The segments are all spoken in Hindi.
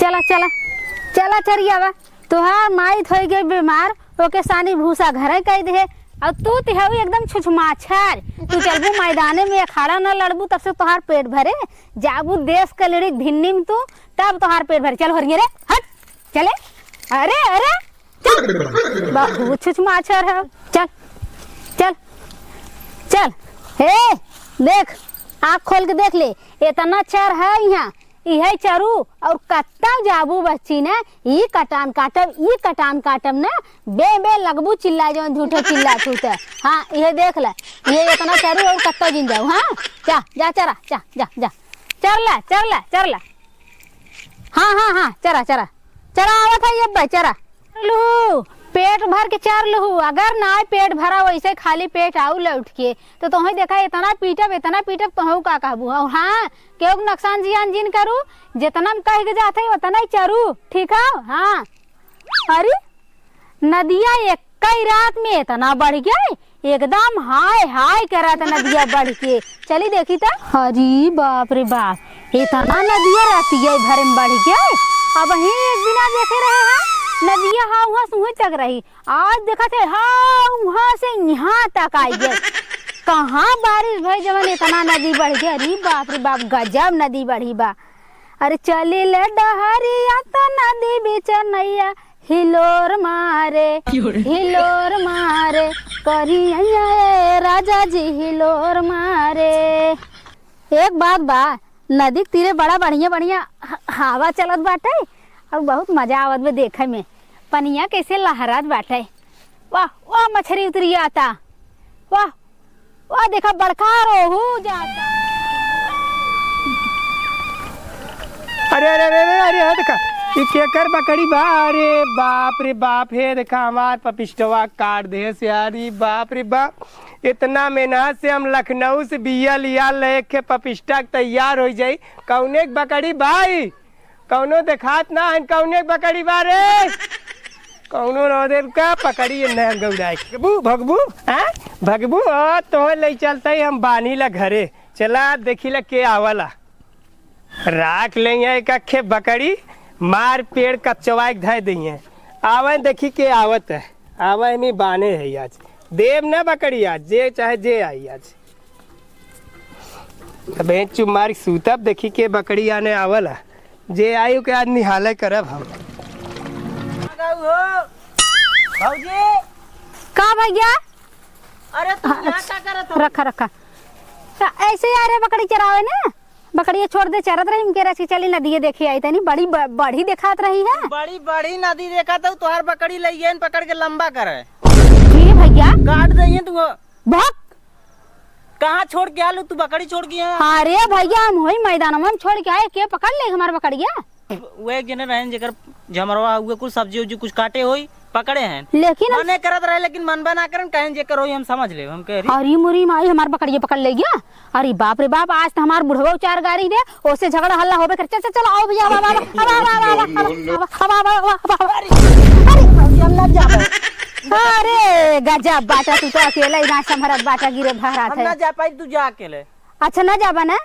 चला चला चला चरियावा तोहार माई थई गई बीमार ओके सानी भूसा घरे कह दे और तू तिहावी एकदम छुछमाछार तू चलबू मैदाने में अखाड़ा न लड़बू तब से तोहार पेट भरे जाबू देश के लड़ी भिन्नी में तू तब तोहार पेट भरे। चल हरिये रे हट चले अरे अरे चल बहुत छुछमाछार है। चल चल चल हे देख आँख खोल के देख ले इतना चार है यहाँ यही चारू और कत्ता जाबू बच्ची ने ये कटान काटम ना बे बे लगबू चिल्ला जो झूठे चिल्ला छूटे। हाँ ये देख ले ये इतना चारू और कत्ता जिन जाऊ। हाँ जा जा चरा जा जा जा चर ला हाँ हाँ हाँ चरा चरा चरा आवत है ये चरा लू पेट भर के चार लहू अगर ना पेट भरा वैसे खाली पेट आऊ लौट के तो तुम्हें देखा इतना पीटब तुम का कहबू। और हाँ क्यों नुकसान जियान जिन करू जितना कह के जाते उतना ही चरू ठीक है। हाँ अरे नदिया एक ही रात में इतना बढ़ गया एकदम हाय हाय करा था नदिया बढ़ के चली देखी था। अरे बाप रे बाप इतना नदिया रहती है भरे में बढ़ गया। अब ही एक बिना देखे रहे हैं नदिया हाँ वहाँ सुहे तक रही आज देखा थे हाँ वहाँ से यहाँ तक आई गए कहाँ बारिश भाई जब इतना नदी बढ़ गया। अरे बाप रे बाप गजब नदी बढ़ी बा। अरे चली ले डहरिया तो नदी बीच नैया हिलोर मारे करिया राजा जी हिलोर मारे। एक बात बा नदी के तीरे बड़ा बढ़िया हवा चलत बाटे और बहुत मजा आवत बे देखे में पनिया कैसे लहरात बाटे। वाह वाह मछली उतरी आता वाह वाह देखा बड़का रोहू जाता। अरे अरे अरे अरे अरे देखा ये केकर बकरी बा। अरे बाप रे बाप है देखा हमार पपिस्टवा काट दे से। अरे बाप रे बाप इतना मेहनत से हम लखनऊ से बिया लिया लेके पपिस्टा तैयार हो जाई कौने बकरी भाई कौनो देखात ना है कौने बकरी बारे कौनो नौदेर का पकड़ी न गौराई भगबू हाँ भगबू तो ले चलते हम बानी ला घरे चला देखी ला के आवला राख लेंगे एक अखे बकरी मार पेड़ कचवाई धय दिए आवे देखी के आवत है आवे में बाने है आज देव न बकरी आज जे चाहे जे आई आज अब चुप मार सूतब देखी के बकरी आने आवला जे आयु के आज निहाले करब हम। भौजी का भैया अरे तू यहाँ क्या करत हो? रखा ऐसे ही आ रहे बकरी चरावे ना बकरिया छोड़ दे चरत रही के रसी चली नदी देखे आई तनी बड़ी दिखात रही है। बड़ी नदी देखा तो तुहार बकरी लइयन पकड़ के लंबा करे जी भैया काट दइए तू बहुत कहाँ छोड़ के आलू तू बकरी छोड़ के अरे भैया हम वही मैदान में छोड़ के आए के पकड़ ले हमारे बकरिया वो एक जने रहन जेकर झमरवा हुए कुछ सब्जी उब्जी कुछ काटे होई पकड़े हैं लेकिन मने करत रहे लेकिन मन बना करन कहें जेकर होई हम समझ ले हम कह रही अरे मुरी माई हमार बकरिया पकड़ ले गया। अरे बाप रे बाप आज तो हमार बुढ़वा चार गाड़ी दे ओसे झगड़ा हल्ला होबे कर चल चल आओ भैया अरे गजब बाटा तू तो अकेला ही ना संभरत बाटा गिरे भरा हम ना जा पाई तू जा अकेले। अच्छा ना जाबा ना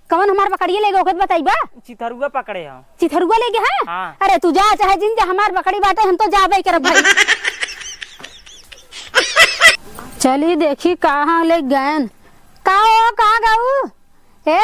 कौन हमार बकरिया ले गए बताइबा चिथरुआ पकड़े हम चिथरुआ ले गए हैं। हाँ। अरे तू जा चाहे जिन जा हमार बकरी बाटे हम तो जाबे करब भाई चली देखी कहाँ ले गए कहाँ गाऊ हे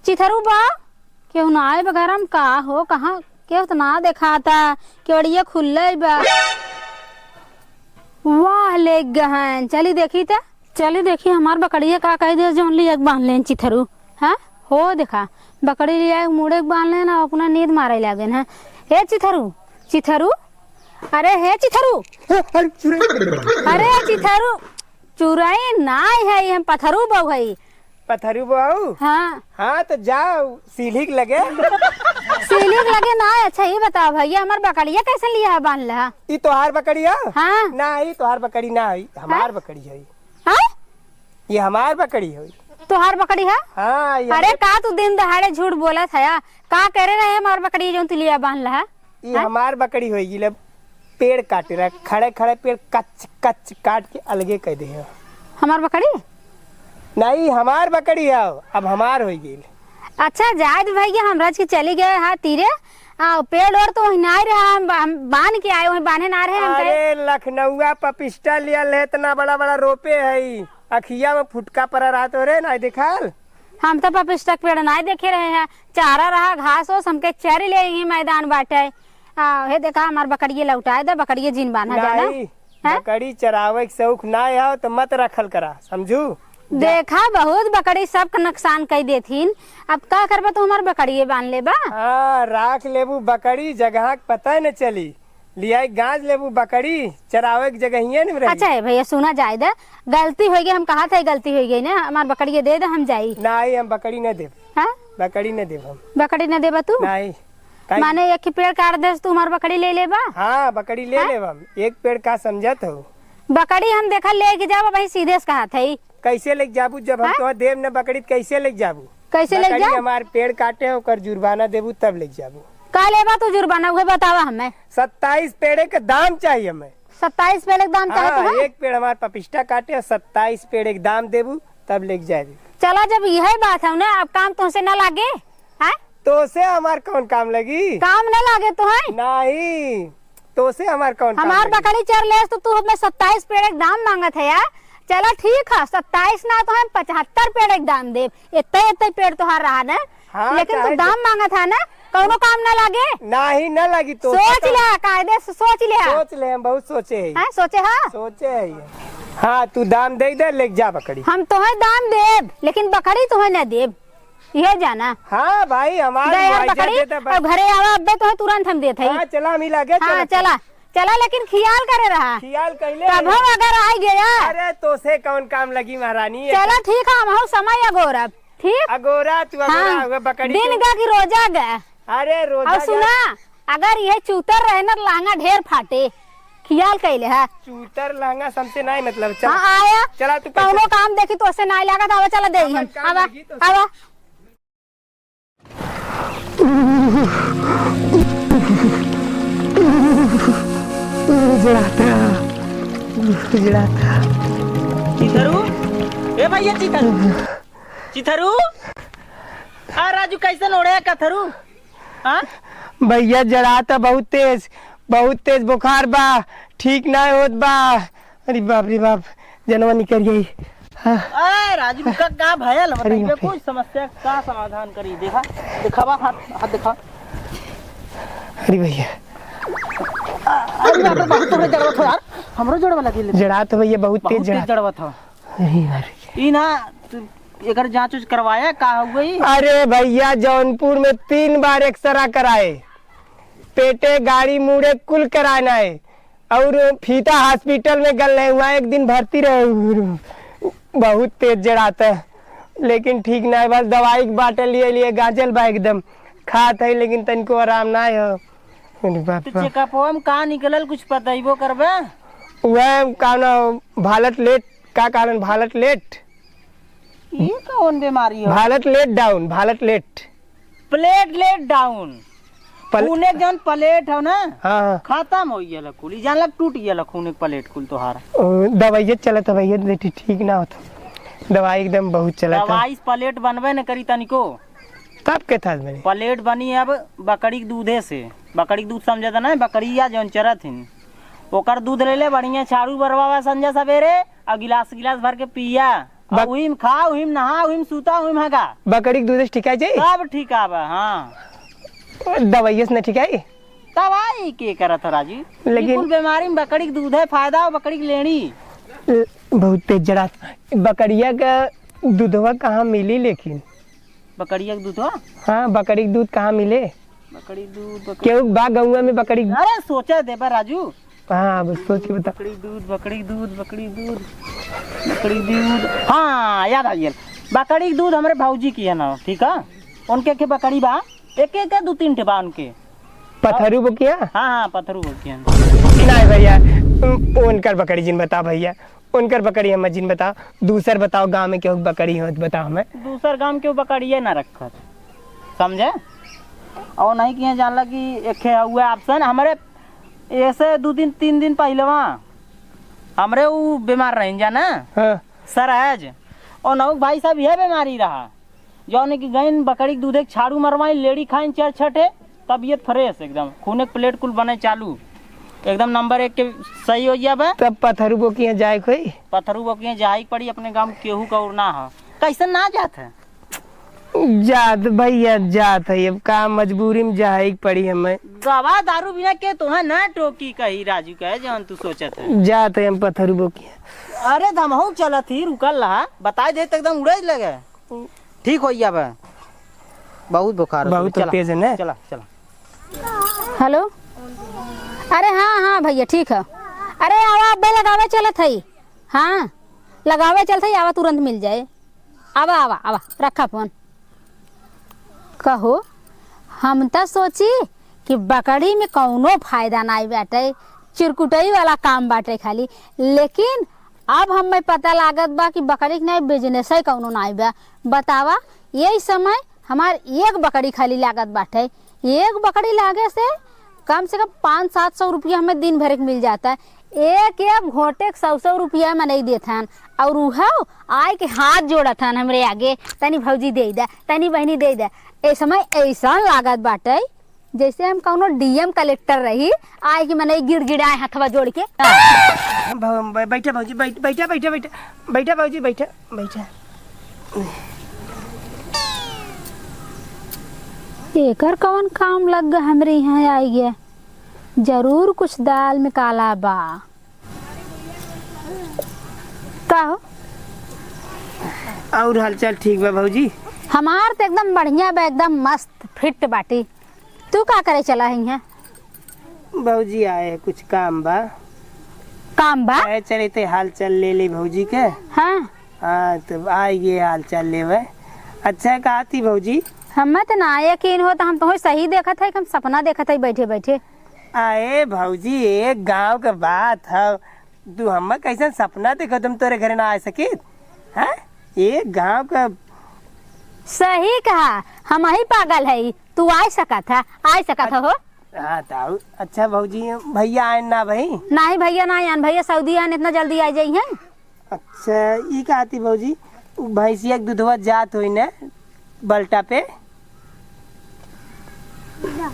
चिथरू बा क्यों ना आए बगैर हम का हो कहाँ क्यों तो ना देखा था केवड़िया खुले बा वाह ले गए चली देखी था चली देखी हमार बकरिया का कह दे जो एक बांध लेन चिथरू। हाँ हो देखा बकरी लिया मुड़े बांध लेना अपना नींद मारे लगे हैं। हे चिथरू अरे हे चिथरू अरे चिथरू चुराई ना है हम पथरू बहु है पथरू बहु हाँ हाँ तो जाओ सीढ़ी लगे ना। अच्छा ये बताओ भैया हमार बकरिया कैसे लिया है बांध ला ये तोहार बकरिया हाँ ना ही तोहार बकरी ना आई हमार बकरी है हाँ ये हमार बकरी है तोहार बकरी है। हाँ अरे का तू दिन दहाड़े झूठ बोला था का करे रहे हमार बकरी जो तू लिया बांध ला ये हमार बकरी होगी ले पेड़ काटे रहा खड़े खड़े पेड़ कच कच काट के अलगे कह दे हमार बकरी नहीं हमार बकरी है अब हमार हो गई अच्छा जायद भैया हमरा के चली गए हा तीरे पेड़ और तो नहीं रहा हम बांध के आए वही बांधे ना रहे हम अरे लखनऊआ पपिस्टा लियल है, इतना बड़ा बड़ा रोपे है, अखिया में फुटका पड़ा रहा तो रे ना दिखाल। हम तो पपिस्टा पेड़ नहीं देखे रहे हैं, चारा रहा घास हो हमके चरी ले ही मैदान बाटे। हे देखा हमार बकरिए लौटाए दे, बकरिए जिन बांधा जाना बकरी चरावे के शौक ना हो तो मत रखल करा, समझू। देखा बहुत बकरी सब नुकसान कर देथिन, अब का करबा तू हमार बकरिए बांध ले बा। हाँ राख लेबू बकरी, जगह पता न चली, लिया गाज लेबू बकरी, चरावे की जगह ही नहीं रही। अच्छा है भैया सुना जाए दे, गलती हो गई, हम कहा था गलती हो गई ना, हमार बकरिए दे दे हम जाई। नहीं हम बकरी न देब, हाँ बकरी न देब हम। बकरी न देबा तू? नहीं माने एक ही पेड़ काट दे तू हमार बकरी ले लेबा? हाँ बकरी ले लेब हम, एक पेड़ का समझत हो। बकरी हम देखा लेके जाबा भाई, सीधे से कहा था कैसे लेके जाबू, जब हम तो देव न बकरी कैसे लेके जाबू? कैसे लेके जा? हमार पेड़ काटे होकर जुर्माना देबू तब लेके जाबू। का लेबा तू जुर्माना उहे बतावा हमें। 27 पेड़ का दाम चाहिए हमें। 27 पेड़ एक दाम चाहे हाँ, तो एक पेड़ हमार पपिस्टा काटे और 27 पेड़ एक दाम देबू तब लेके जाए। चला जब यही बात है ना, अब काम तुमसे न लागे है? तो से हमार कौन काम लगी? काम न लागे तो है नहीं, तो से हमार कौन काम हमार लगी? बकरी चर ले तो तू हमें 27 पेड़ एक दाम मांगत है यार। चला ठीक है 27 ना तो हम 75 पेड़ एक दाम दे, इतने पेड़ तुहार रहा ना। हाँ, लेकिन तू चाहे दाम मांगत है ना, कौनो काम न लागे। नहीं न लगी तो सोच ले, कायदे से सोच ले। सोच ले, हम बहुत सोचे है। हैं सोचे हाँ? सोचे है ये। हाँ तू दाम दे दे, लेके जा बकरी। हम तुम्हें दाम देब लेकिन बकरी तुम्हें न देब, ये जाना। हाँ भाई हमारे यार बकरी अब घरे आवा अब्बे तुम्हें तुरंत हम देते हैं। हाँ चला हम ही लागे। हाँ चला चला, लेकिन ख्याल करे रहा, ख्याल कैले। तब हम अगर आ गया। अरे तो से कौन काम लगी महारानी? चला ठीक है, हम समय अगोरब ठीक। अगोरा तू अगोरा हुआ बकरी दिन का की रोजा गए। अरे रोजा और सुना अगर ये चूतर रहे ना लहंगा ढेर फाटे, ख्याल कैले है। चूतर लहंगा समझे नहीं मतलब। चल हाँ आया चला तू कौनो काम देखी तो से नहीं लगा था, चला दे हम आवा आवा। चिथरू ए भैया चिथरू चिथरू आ राजू कैसे ओढ़े कथरू? हाँ भैया जड़ाता बहुत तेज बुखार बा, ठीक ना होत बा। अरे बाप रे बाप, जनवा निकल गई। हाँ। अरे राजू का भयल बताइए, कोई समस्या का समाधान करी। देखा दिखावा हाथ दिखा। अरे भैया अरे बाप रे बहुत तोरे जड़वा था यार, हमरो जड़वा लगी। जड़ा तो भैया बहुत तेज जड़वा था। अरे यार ई ना एकर जांच करवाया का हुआ? अरे भैया जौनपुर में 3 बार एक्सरा कराए, पेटे गाड़ी मुड़े कुल कराना है, और फीता हॉस्पिटल में गल नहीं हुआ, एक दिन भर्ती रहे। बहुत तेज जड़ाता है लेकिन ठीक ना है, बस दवाई के बाटल लिए गाजल बा एकदम खात है लेकिन तनको आराम ना हो। चेकअप में का निकलल कुछ बताइबो करबे? वह कान भारत लेट का कारण भारत लेट, ये कौन बीमारी है? Bharat let down, Bharat let platelet down खूने जन प्लेट हो ना। हाँ खत्म हो गया कुल, ई जान लग टूट गया खूने प्लेट कुल तोहार। दवाई चलत भैया बेटी ठीक ना होता, दवाई एकदम बहुत चलत। दवाई प्लेट बनबे न करी तनिको, तब के था मैंने प्लेट बनी अब बकरी के दूधे से। बकरी के दूध समझता ना, बकरिया जौन चरत हिन ओकर दूध ले ले बढ़िया छाड़ू बरवा संजय सवेरे और गिलास भर के पिया, उहिम खा उहिम नहा उहिम सूता उहिम हगा। बकरी के दूध ठीक है जी? सब ठीक आवा। हाँ दवाई से ठीक है? दवाई के करत राजू, लेकिन बीमारी में बकरी के दूध है फायदा हो, बकरी की लेनी बहुत तेज जड़ा। बकरिया का दूधवा कहाँ मिली? लेकिन बकरिया के दूधवा? हाँ बकरी के दूध कहाँ मिले? बकरी दूध क्यों बा गौवा में बकरी? अरे सोचा देबा राजू। हाँ बस सोच के बता। बकरी दूध बकरी दूध बकरी दूध बकरी दूध। हाँ याद आ गया, बकरी दूध हमारे भाऊजी की है ना, ठीक है। उनके के बकरी बा, एक 2-3 बा उनके। पत्थरू वो किया? हाँ हाँ पत्थरू वो किया। नहीं भैया उनकर बकरी जिन बता भैया, उनकर बकरी हम जिन बता। दूसर बताओ गांव में क्यों बकरी हो बताओ हमें। दूसर गांव के बकरिए ना रखत समझे, और नहीं किया जानला कि एक हुआ ऑप्शन हमारे ऐसे 2-3 दिन पहले वहाँ हमरे वो बीमार रह जाना। हाँ। सरहज और नौक भाई साहब यह बीमारी रहा, जौन की गईन बकरी के दूध एक छाड़ू मरवाई लेडी खाइन 4 छठे तबीयत फ्रेश एकदम खून एक प्लेट कुल बने चालू एकदम नंबर 1 के सही हो जाबे। तब पत्थरू बो किया जाए कोई पत्थरू बकिया जाई पड़ी अपने गांव केहू का उड़ना है कैसे ना जात है जात भैया जात है अब काम मजबूरी में जाए पड़ी हमें दवा दारू बिना के तुम्हें न टोकी कही राजू कहे जौन तू सोचत है जात है हम पत्थरू बो किया। अरे दमहू चलत ही रुकल रहा बता दे तो एकदम उड़े लगे ठीक हो जाबे बहुत बुखार बहुत तेज है ना। चला चला हेलो अरे हाँ हाँ भैया ठीक है। अरे आवा अब्बे लगावे चलत है। हाँ लगावे चलत है आवा तुरंत मिल जाए। आवा आवा आवा रखा फोन। कहो हम तो सोची कि बकरी में कौनो फायदा नहीं बाटे चिरकुटई वाला काम बाटे खाली लेकिन अब हमें पता लागत बा कि बकरी के नहीं बिजनेस है कौनो नहीं बा। बतावा यही समय हमार एक बकरी खाली लागत बाटे एक बकरी लागे से कम 500-700 रुपया हमें दिन भर के मिल जाता है। एक एक घोटे 100 रुपया में नहीं देता है और उहा आए के हाथ जोड़त हन हमरे आगे तनी भौजी दे दे तनी बहनी दे दे। ए समय ऐसा लागत बाटे जैसे हम कौनो डीएम कलेक्टर रही आए कि मने गिड़गिड़ाए हथवा जोड़ के। बैठा भौजी बैठा बैठा बैठा बैठा भौजी बैठा बैठा। एकर कौन काम लग गया हमरे यहाँ आई गया जरूर कुछ दाल में काला बा। का हो और हालचाल ठीक बा भौजी? हमार तो एकदम बढ़िया बा एकदम मस्त फिट बाटी। तू का करे चला है यहाँ? भौजी आए कुछ काम बा। काम बा? आए चले ते हाल चाल ले ले भौजी के। हाँ हाँ तो आए ये हाल चाल लेवे। अच्छा कहा थी भौजी? हमें तो ना यकीन हो तो हम तो सही देखा था कि हम सपना देखा था बैठे बैठे। आए भौजी एक गांव के बात है तू हम कैसे सपना देखो तुम तोरे घर ना आ सके। हाँ एक गांव का सही कहा हम ही पागल है तू आ सका था हो। हाँ ताऊ अच्छा भौजी भैया आए ना भाई? नहीं भैया ना आन भैया सऊदी आन इतना जल्दी आ जाई हैं। अच्छा ये कहती भौजी भैंसिया के दूधवा जात हुई ना बल्टा पे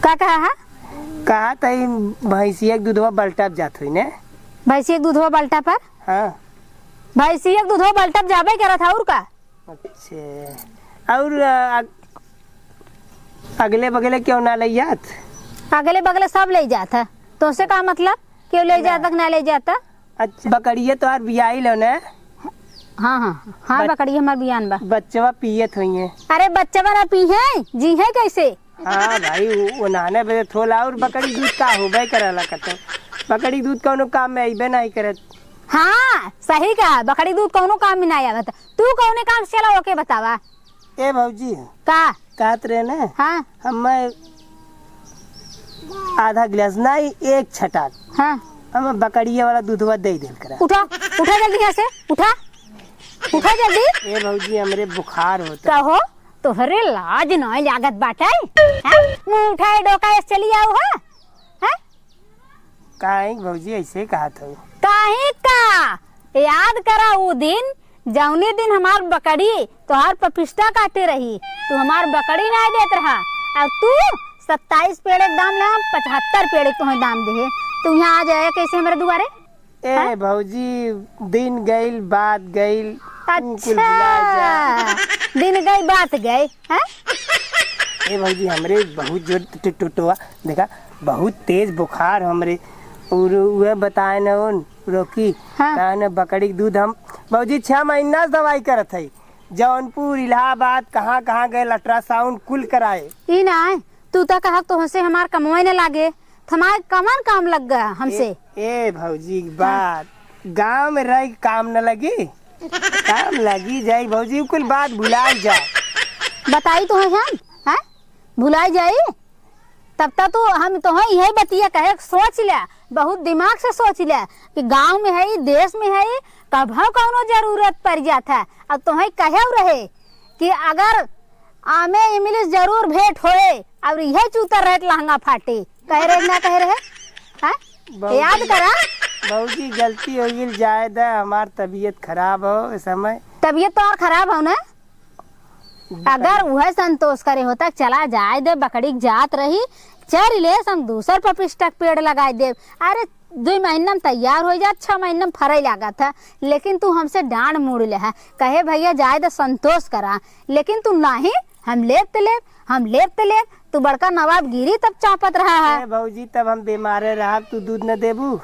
का कहा कहा था भैंसिया के दूधवा बल्टा पे जात हुई ना। भैंसी एक दूधवा बल्टा पर? हाँ भैंसी एक दूधवा बल्टा जाबे करा था और का। अच्छा और अगले बगले क्यों ना ले जात? अगले बगले सब ले जाता तो से का मतलब क्यों ले जाता ना ले जाता। अच्छा बकरिया तो यार बियाई लो ना। हाँ हाँ हाँ बकरी हमार बियान बा। बच्चवा पियत हुई है। अरे बच्चा बना पी है जी है कैसे? हाँ भाई वो नहाने बजे थोड़ा और बकरी दूध का हो भाई करला करते बकरी दूध कौनो काम में अइबे नहीं करत। हाँ सही कहा बकरी दूध कौनो काम में नहीं आवत। तू कौने काम से चला ओके बतावा। ए भौजी का कहत रहे ना हाँ हमें आधा गिलास नहीं एक छटाक हाँ हमें बकरिया वाला दूधवा दे देल करा। उठा उठा जल्दी यहाँ से उठा उठा जल्दी। ए भौजी हमरे बुखार होता कहो तोहरे लाज नहीं लागत बाटे मुंह उठाए डोका ऐसे चली आओ है काहे भौजी ऐसे कहा था काहे का याद करा वो दिन जौने दिन हमार बकरी तोहार पपिस्टा काटे रही तू हमार बकरी नहीं देत रहा और तू 27 पेड़ के दाम ले 75 पेड़ तुम्हें दाम दे तू यहाँ आ जाए कैसे हमारे दुआरे। ए भौजी दिन गईल बात गईल। अच्छा दिन गई बात गई है। ए भौजी हमरे बहुत जोर टुटुआ देखा बहुत तेज बुखार हमरे और वह बताए न उन रोकी हाँ। न बकरी के दूध हम भौजी 6 महीना से दवाई करत है जौनपुर इलाहाबाद कहाँ कहाँ गए अल्ट्रासाउंड कुल कराए। ई ना तू तो कहा तो हमसे हमार कमवाई न लागे हमारे कमन काम लग गया हमसे। ए भौजी बात गांव में रह काम न लगी काम लगी जाए भौजी कुल बात भुला जाए। बताई तो हम भुलाई जाई तब तक तो हम तो यही बतिया कहे सोच लिया बहुत दिमाग से सोच लिया कि गांव में है देश में है कभी कौनो जरूरत पड़ जाता है। अब तुम्हें कहे रहे कि अगर आमे इंग्लिश जरूर भेंट होए और यही चूतर रहे लहंगा फाटे कह रहे ना कह रहे है याद करा। भौजी गलती हो गई जायदा हमार तबीयत खराब हो इस समय। तबीयत तो और खराब हो ना अगर वह संतोष करे होता चला जाए दे, बकरी जात रही चर ले हम दूसर पपिस्टक पेड़ लगाए दे। अरे 2 महीना में तैयार हो जात, 6 महीना में फरे लगा था। लेकिन तू हमसे डांड मुड़ ले है, कहे भैया जाए दे संतोष करा, लेकिन तू नहीं, हम लेप तू बड़का नवाब गिरी तब चापत रहा है। भौजी तब हम बीमारे रहा, तू दूध न देबू?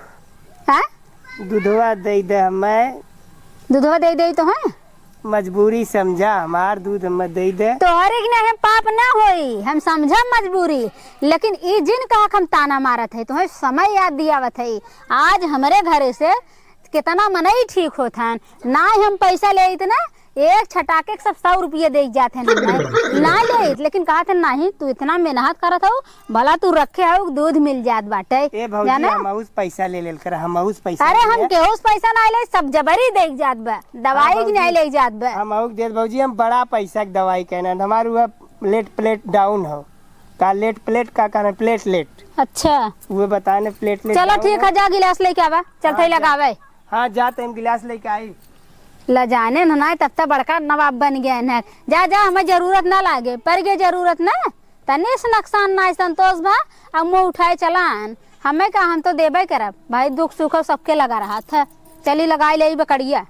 हाँ दूधवा दे दे, मैं दूधवा दे तो है मजबूरी समझा, हमार दूध मत दे दे। तोहरे की नहीं पाप ना होई, हम समझा मजबूरी, लेकिन ई जिन कहा हम ताना मारत है तुम्हें समय याद दियावत है। आज हमारे घरे से कितना मनई ठीक होता ना, हम पैसा ले इतना एक छटाके सब 100 रुपये दे जाते ना ले, लेकिन कहा था नहीं तू इतना मेहनत करत हो, भला तू रखे हो दूध मिल जात बाटे। ए भौजी हम पैसा ले लेल कर, हम पैसा अरे हम केहू पैसा नहीं ले, सब जबरी दे जात बा, दवाई की नहीं ले जात बा। हम दे भौजी, हम बड़ा पैसा की दवाई कहना, हमारे वह प्लेट डाउन हो का, प्लेट का कहना प्लेटलेट। अच्छा वो बताने प्लेटलेट। चलो ठीक है, जा गिलास लेके आवा, चल थई लगावे। हाँ जाते हम गिलास लेके आई। ल जाने न तब तक बड़का नवाब बन गया है। जा हमें जरूरत ना लागे, पर के जरूरत ना तने से नुकसान ना संतोष भा, अब मुँह उठाए चलान हमें का, हम तो देबे करब भाई, दुख सुख सबके लगा रहा था। चली लगाई ले बकड़िया।